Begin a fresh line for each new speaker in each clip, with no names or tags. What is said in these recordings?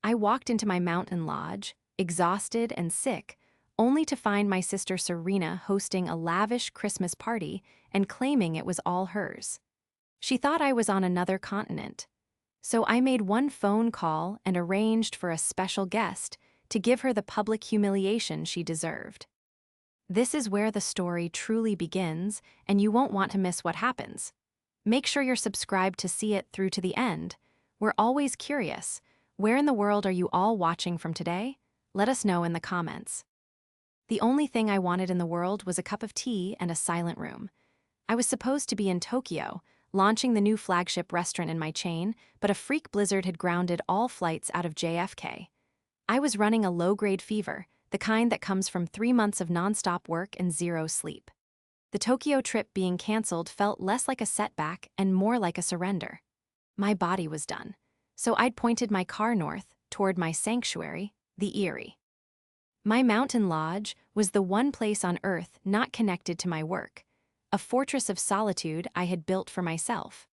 I walked into my mountain lodge, exhausted and sick, only to find my sister Serena hosting a lavish Christmas party and claiming it was all hers. She thought I was on another continent. So I made one phone call and arranged for a special guest to give her the public humiliation she deserved. This is where the story truly begins, and you won't want to miss what happens. Make sure you're subscribed to see it through to the end. We're always curious. Where in the world are you all watching from today? Let us know in the comments. The only thing I wanted in the world was a cup of tea and a silent room. I was supposed to be in Tokyo, launching the new flagship restaurant in my chain, but a freak blizzard had grounded all flights out of JFK. I was running a low-grade fever, the kind that comes from 3 months of nonstop work and zero sleep. The Tokyo trip being canceled felt less like a setback and more like a surrender. My body was done, so I'd pointed my car north, toward my sanctuary, the Erie. My mountain lodge was the one place on Earth not connected to my work, a fortress of solitude I had built for myself.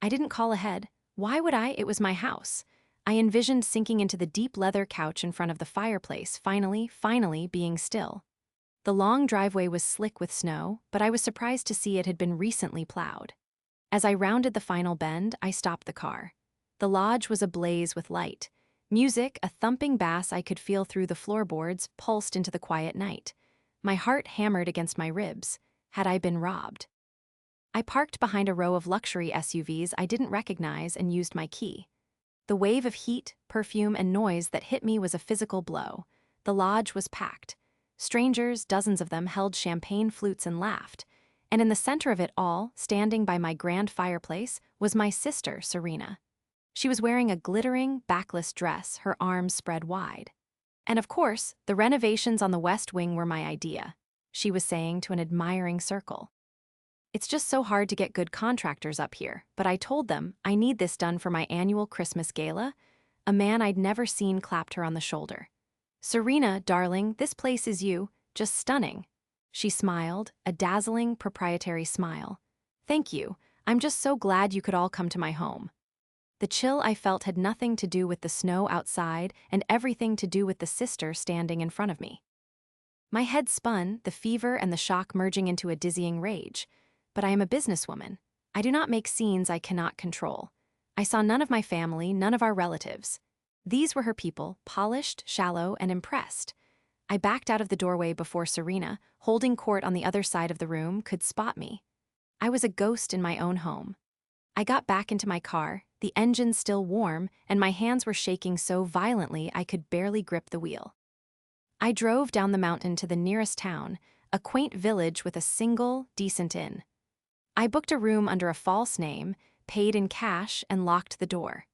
I didn't call ahead. Why would I? It was my house. I envisioned sinking into the deep leather couch in front of the fireplace, finally being still. The long driveway was slick with snow, but I was surprised to see it had been recently plowed. As I rounded the final bend, I stopped the car. The lodge was ablaze with light. Music, a thumping bass I could feel through the floorboards, pulsed into the quiet night. My heart hammered against my ribs. Had I been robbed? I parked behind a row of luxury SUVs I didn't recognize and used my key. The wave of heat, perfume, and noise that hit me was a physical blow. The lodge was packed. Strangers, dozens of them, held champagne flutes and laughed. And in the center of it all, standing by my grand fireplace, was my sister, Serena. She was wearing a glittering, backless dress, her arms spread wide. And of course, the renovations on the West Wing were my idea, she was saying to an admiring circle. It's just so hard to get good contractors up here, but I told them I need this done for my annual Christmas gala. A man I'd never seen clapped her on the shoulder. Serena, darling, this place is you, just stunning. She smiled, a dazzling, proprietary smile. Thank you, I'm just so glad you could all come to my home. The chill I felt had nothing to do with the snow outside and everything to do with the sister standing in front of me. My head spun, the fever and the shock merging into a dizzying rage. But I am a businesswoman. I do not make scenes I cannot control. I saw none of my family, none of our relatives. These were her people, polished, shallow, and impressed. I backed out of the doorway before Serena, holding court on the other side of the room, could spot me. I was a ghost in my own home. I got back into my car, the engine still warm, and my hands were shaking so violently I could barely grip the wheel. I drove down the mountain to the nearest town, a quaint village with a single, decent inn. I booked a room under a false name, paid in cash, and locked the door.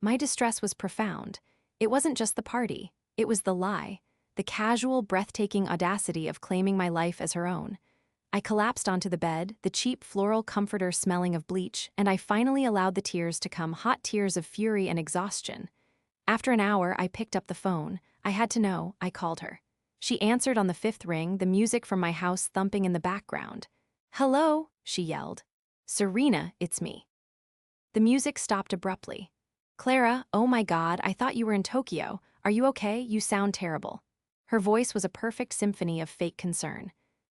My distress was profound. It wasn't just the party, it was the lie, the casual, breathtaking audacity of claiming my life as her own. I collapsed onto the bed, the cheap floral comforter smelling of bleach, and I finally allowed the tears to come, hot tears of fury and exhaustion. After an hour, I picked up the phone. I had to know. I called her. She answered on the 5th ring, the music from my house thumping in the background. "Hello," she yelled. "Serena, it's me." The music stopped abruptly. "Clara, oh my God, I thought you were in Tokyo. Are you okay? You sound terrible." Her voice was a perfect symphony of fake concern.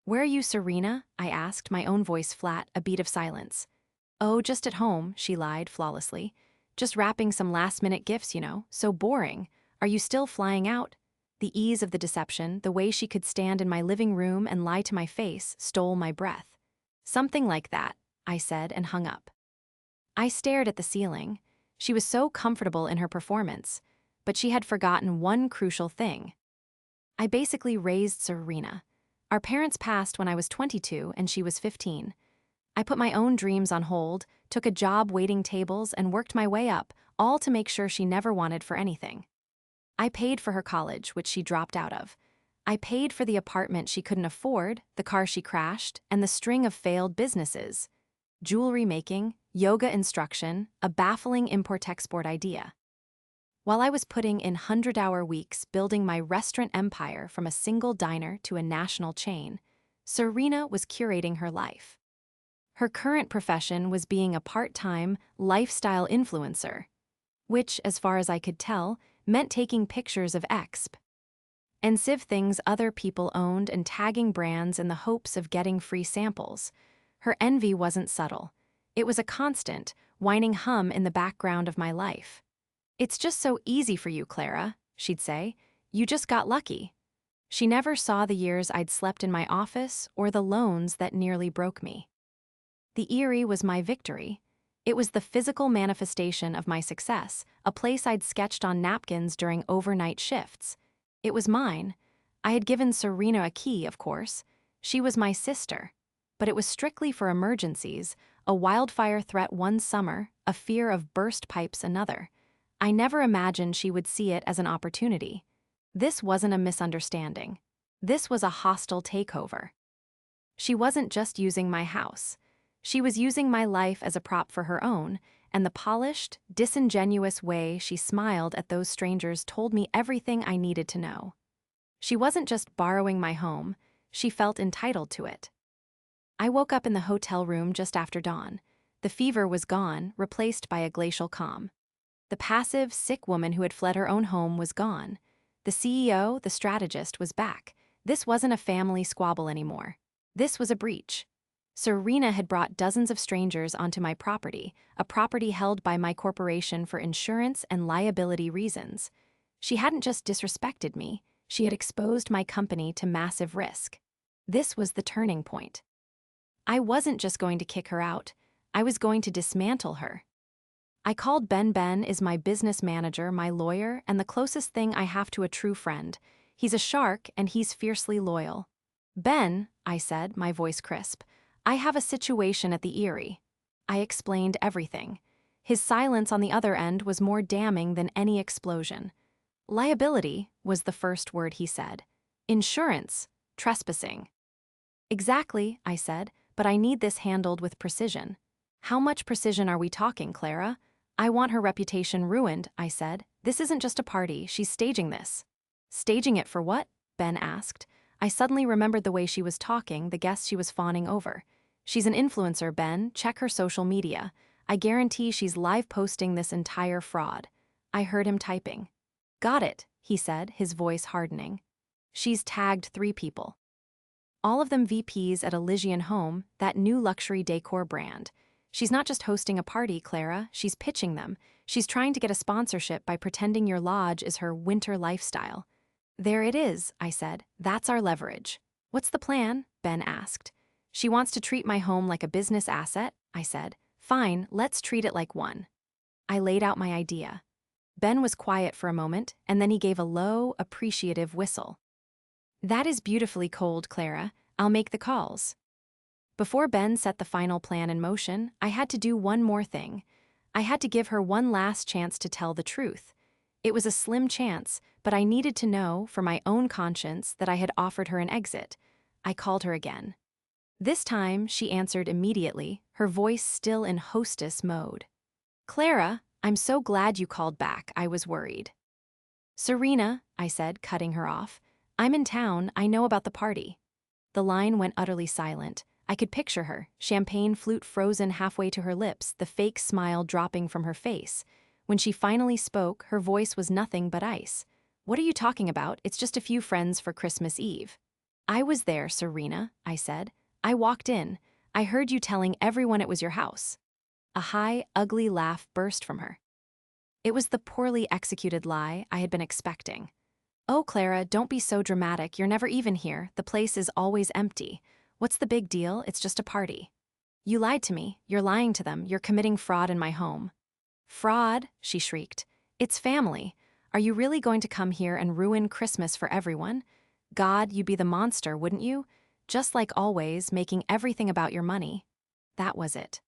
"Where are you, Serena?" I asked, my own voice flat, a beat of silence. "Oh, just at home," she lied flawlessly. "Just wrapping some last-minute gifts, so boring. Are you still flying out?" The ease of the deception, the way she could stand in my living room and lie to my face, stole my breath. "Something like that," I said and hung up. I stared at the ceiling. She was so comfortable in her performance, but she had forgotten one crucial thing. I basically raised Serena. Our parents passed when I was 22 and she was 15. I put my own dreams on hold, took a job waiting tables, and worked my way up, all to make sure she never wanted for anything. I paid for her college, which she dropped out of. I paid for the apartment she couldn't afford, the car she crashed, and the string of failed businesses. Jewelry making, yoga instruction, a baffling import-export idea. While I was putting in 100-hour weeks building my restaurant empire from a single diner to a national chain, Serena was curating her life. Her current profession was being a part-time, lifestyle influencer. which, as far as I could tell, meant taking pictures of exp. and civ things other people owned and tagging brands in the hopes of getting free samples. Her envy wasn't subtle. It was a constant, whining hum in the background of my life. "It's just so easy for you, Clara," she'd say. "You just got lucky." She never saw the years I'd slept in my office or the loans that nearly broke me. The Erie was my victory. It was the physical manifestation of my success, a place I'd sketched on napkins during overnight shifts. It was mine. I had given Serena a key, of course. She was my sister. But it was strictly for emergencies, a wildfire threat one summer, a fear of burst pipes another. I never imagined she would see it as an opportunity. This wasn't a misunderstanding. This was a hostile takeover. She wasn't just using my house. She was using my life as a prop for her own, and the polished, disingenuous way she smiled at those strangers told me everything I needed to know. She wasn't just borrowing my home, she felt entitled to it. I woke up in the hotel room just after dawn. The fever was gone, replaced by a glacial calm. The passive, sick woman who had fled her own home was gone. The CEO, the strategist, was back. This wasn't a family squabble anymore. This was a breach. Serena had brought dozens of strangers onto my property, a property held by my corporation for insurance and liability reasons. She hadn't just disrespected me, she had exposed my company to massive risk. This was the turning point. I wasn't just going to kick her out, I was going to dismantle her. I called Ben. Ben is my business manager, my lawyer, and the closest thing I have to a true friend. He's a shark, and he's fiercely loyal. "Ben," I said, my voice crisp, "I have a situation at the Erie." I explained everything. His silence on the other end was more damning than any explosion. "Liability," was the first word he said. "Insurance. Trespassing." "Exactly," I said, "but I need this handled with precision." "How much precision are we talking, Clara?" "I want her reputation ruined," I said. "This isn't just a party, she's staging this." "Staging it for what?" Ben asked. I suddenly remembered the way she was talking, the guests she was fawning over. "She's an influencer, Ben. Check her social media. I guarantee she's live posting this entire fraud." I heard him typing. "Got it," he said, his voice hardening. "She's tagged 3 people. All of them VPs at Elysian Home, that new luxury decor brand. She's not just hosting a party, Clara, she's pitching them. She's trying to get a sponsorship by pretending your lodge is her winter lifestyle." "There it is," I said. "That's our leverage." "What's the plan?" Ben asked. "She wants to treat my home like a business asset," I said. "Fine, let's treat it like one." I laid out my idea. Ben was quiet for a moment, and then he gave a low, appreciative whistle. "That is beautifully cold, Clara. I'll make the calls." Before Ben set the final plan in motion, I had to do one more thing. I had to give her one last chance to tell the truth. It was a slim chance, but I needed to know, for my own conscience, that I had offered her an exit. I called her again. This time, she answered immediately, her voice still in hostess mode. "Clara, I'm so glad you called back, I was worried." "Serena," I said, cutting her off. "I'm in town, I know about the party." The line went utterly silent. I could picture her, champagne flute frozen halfway to her lips, the fake smile dropping from her face. When she finally spoke, her voice was nothing but ice. "What are you talking about? It's just a few friends for Christmas Eve." "I was there, Serena," I said. "I walked in. I heard you telling everyone it was your house." A high, ugly laugh burst from her. It was the poorly executed lie I had been expecting. "Oh, Clara, don't be so dramatic. You're never even here. The place is always empty. What's the big deal? It's just a party." "You lied to me. You're lying to them. You're committing fraud in my home." "Fraud?" she shrieked. "It's family. Are you really going to come here and ruin Christmas for everyone? God, you'd be the monster, wouldn't you? Just like always, making everything about your money." That was it.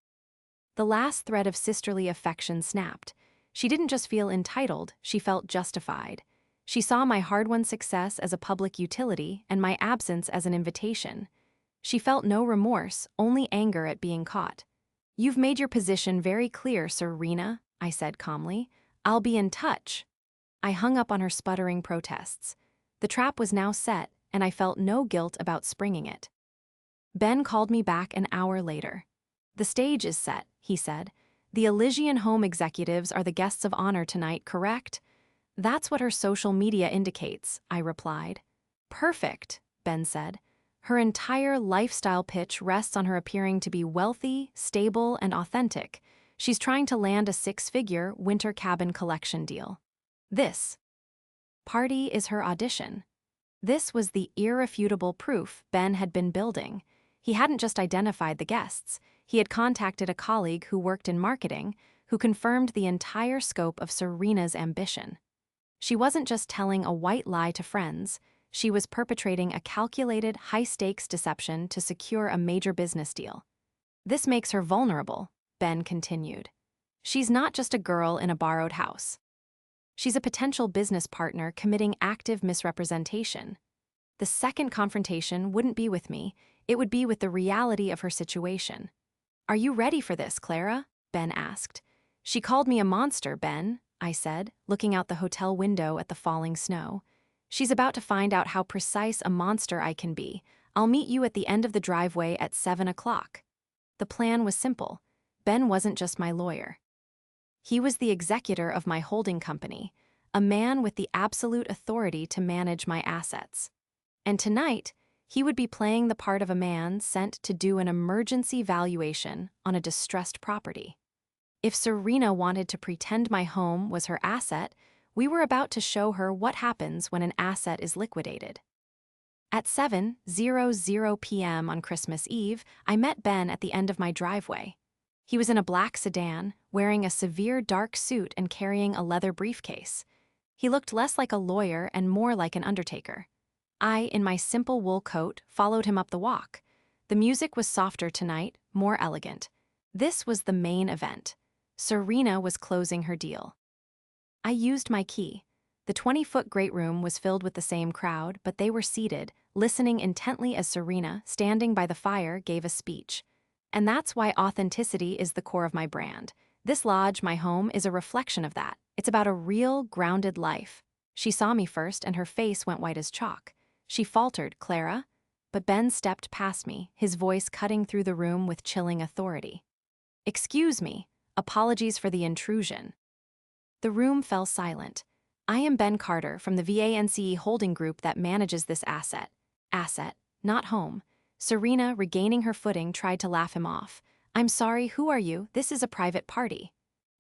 The last thread of sisterly affection snapped. She didn't just feel entitled, she felt justified. She saw my hard-won success as a public utility and my absence as an invitation. She felt no remorse, only anger at being caught. "You've made your position very clear, Serena," I said calmly. "I'll be in touch." I hung up on her sputtering protests. The trap was now set, and I felt no guilt about springing it. Ben called me back an hour later. "The stage is set," he said. The Elysian home executives are the guests of honor tonight, correct? That's what her social media indicates, I replied. Perfect, Ben said. Her entire lifestyle pitch rests on her appearing to be wealthy, stable, and authentic. She's trying to land a six-figure winter cabin collection deal. This party is her audition. This was the irrefutable proof Ben had been building. He hadn't just identified the guests. He had contacted a colleague who worked in marketing, who confirmed the entire scope of Serena's ambition. She wasn't just telling a white lie to friends. She was perpetrating a calculated, high-stakes deception to secure a major business deal. This makes her vulnerable, Ben continued. She's not just a girl in a borrowed house. She's a potential business partner committing active misrepresentation. The second confrontation wouldn't be with me, it would be with the reality of her situation. Are you ready for this, Clara? Ben asked. She called me a monster, Ben, I said, looking out the hotel window at the falling snow. She's about to find out how precise a monster I can be. I'll meet you at the end of the driveway at 7 o'clock. The plan was simple. Ben wasn't just my lawyer. He was the executor of my holding company, a man with the absolute authority to manage my assets. And tonight, he would be playing the part of a man sent to do an emergency valuation on a distressed property. If Serena wanted to pretend my home was her asset, we were about to show her what happens when an asset is liquidated. At 7:00 p.m. on Christmas Eve, I met Ben at the end of my driveway. He was in a black sedan, wearing a severe dark suit and carrying a leather briefcase. He looked less like a lawyer and more like an undertaker. I, in my simple wool coat, followed him up the walk. The music was softer tonight, more elegant. This was the main event. Serena was closing her deal. I used my key. The 20-foot great room was filled with the same crowd, but they were seated, listening intently as Serena, standing by the fire, gave a speech. And that's why authenticity is the core of my brand. This lodge, my home, is a reflection of that. It's about a real, grounded life. She saw me first, and her face went white as chalk. She faltered, Clara. But Ben stepped past me, his voice cutting through the room with chilling authority. Excuse me. Apologies for the intrusion. The room fell silent. I am Ben Carter from the VANCE holding group that manages this asset. Asset, not home. Serena, regaining her footing, tried to laugh him off. I'm sorry, who are you? This is a private party.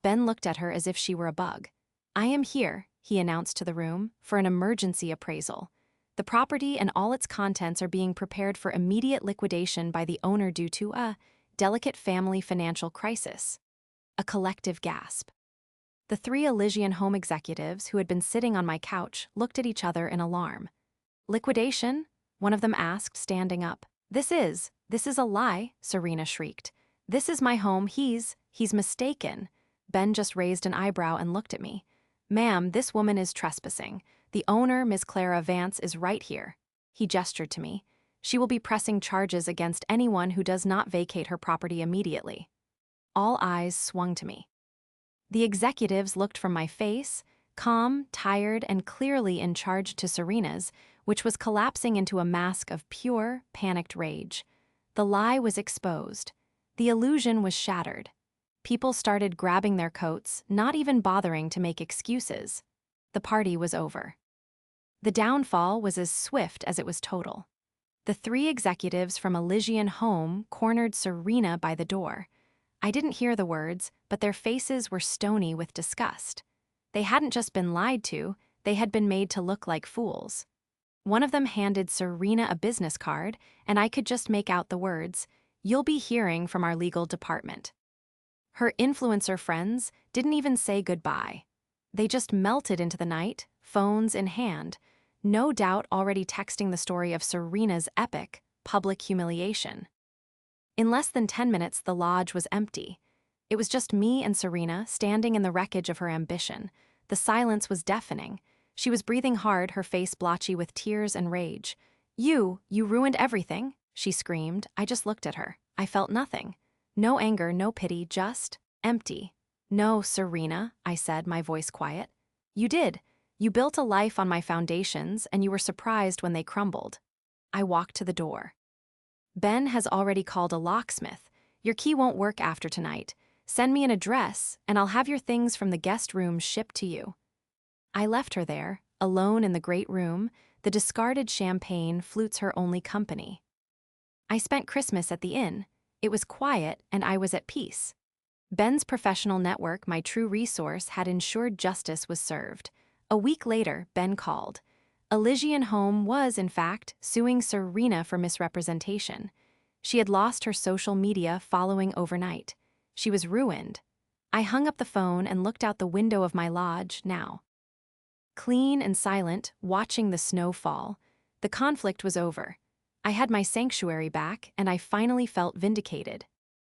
Ben looked at her as if she were a bug. I am here, he announced to the room, for an emergency appraisal. The property and all its contents are being prepared for immediate liquidation by the owner due to a delicate family financial crisis. A collective gasp. The three Elysian home executives who had been sitting on my couch looked at each other in alarm. Liquidation? One of them asked, standing up. This is a lie, Serena shrieked. This is my home, he's mistaken. Ben just raised an eyebrow and looked at me. Ma'am, this woman is trespassing. The owner, Miss Clara Vance, is right here. He gestured to me. She will be pressing charges against anyone who does not vacate her property immediately. All eyes swung to me. The executives looked from my face, calm, tired, and clearly in charge, to Serena's, which was collapsing into a mask of pure, panicked rage. The lie was exposed. The illusion was shattered. People started grabbing their coats, not even bothering to make excuses. The party was over. The downfall was as swift as it was total. The three executives from Elysian Home cornered Serena by the door. I didn't hear the words, but their faces were stony with disgust. They hadn't just been lied to, they had been made to look like fools. One of them handed Serena a business card, and I could just make out the words, "You'll be hearing from our legal department." Her influencer friends didn't even say goodbye. They just melted into the night, phones in hand, no doubt already texting the story of Serena's epic, public humiliation. In less than 10 minutes, the lodge was empty. It was just me and Serena standing in the wreckage of her ambition. The silence was deafening. She was breathing hard, her face blotchy with tears and rage. You ruined everything," she screamed. I just looked at her. I felt nothing. No anger, no pity, just empty. "No, Serena," I said, my voice quiet. "You did. You built a life on my foundations, and you were surprised when they crumbled." I walked to the door. "Ben has already called a locksmith. Your key won't work after tonight. Send me an address, and I'll have your things from the guest room shipped to you." I left her there, alone in the great room, the discarded champagne flutes her only company. I spent Christmas at the inn. It was quiet, and I was at peace. Ben's professional network, my true resource, had ensured justice was served. A week later, Ben called. Elysian Home was, in fact, suing Serena for misrepresentation. She had lost her social media following overnight. She was ruined. I hung up the phone and looked out the window of my lodge now. Clean and silent, watching the snow fall. The conflict was over. I had my sanctuary back, and I finally felt vindicated.